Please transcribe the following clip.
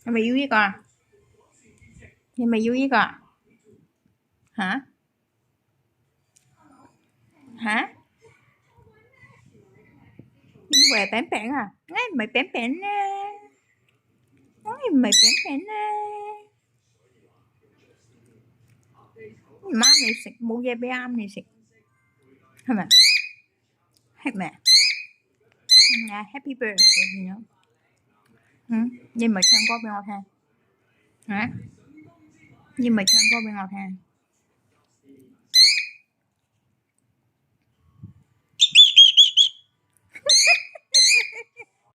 Em mày vui với con? Em mày vui với con? Hả? Hả? Về bén bén à? Ngay mày bén bén á. Ngay mày bén bén á. Má này xịt mua dây bé am này xịt. Hả mẹ? Hả mẹ? Happy birthday you know. Nhưng mà chân có bên ngọt ha. Hả? Nhưng mà chân có bên ngọt ha.